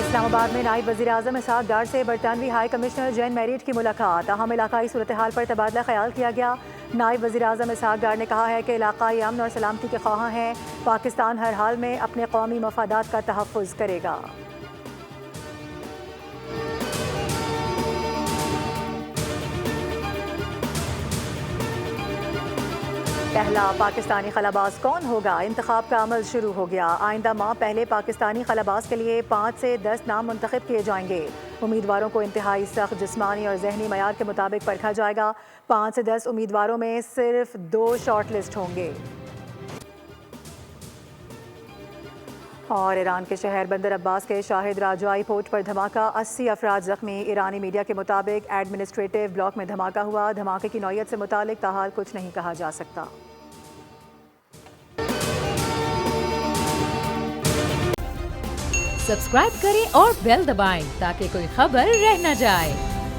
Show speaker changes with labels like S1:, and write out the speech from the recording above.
S1: اسلام آباد میں نائب وزیر اعظم اسحاق ڈار سے برطانوی ہائی کمشنر جین میریٹ کی ملاقات، تاہم علاقائی صورتحال پر تبادلہ خیال کیا گیا۔ نائب وزیر اعظم اسحاق ڈار نے کہا ہے کہ علاقائی امن اور سلامتی کے خواہاں ہیں، پاکستان ہر حال میں اپنے قومی مفادات کا تحفظ کرے گا۔ پہلا پاکستانی خلاباز کون ہوگا؟ انتخاب کا عمل شروع ہو گیا۔ آئندہ ماہ پہلے پاکستانی خلاباز کے لیے 5 سے 10 نام منتخب کیے جائیں گے۔ امیدواروں کو انتہائی سخت جسمانی اور ذہنی معیار کے مطابق پرکھا جائے گا۔ 5 سے 10 امیدواروں میں صرف 2 شارٹ لسٹ ہوں گے۔ اور ایران کے شہر بندر عباس کے شاہد راجائی پورٹ پر دھماکہ، 80 افراد زخمی۔ ایرانی میڈیا کے مطابق ایڈمنسٹریٹو بلاک میں دھماکہ ہوا۔ دھماکے کی نوعیت سے متعلق تاحال کچھ نہیں کہا جا سکتا۔
S2: سبسکرائب کریں اور بیل دبائیں تاکہ کوئی خبر رہ نہ جائے۔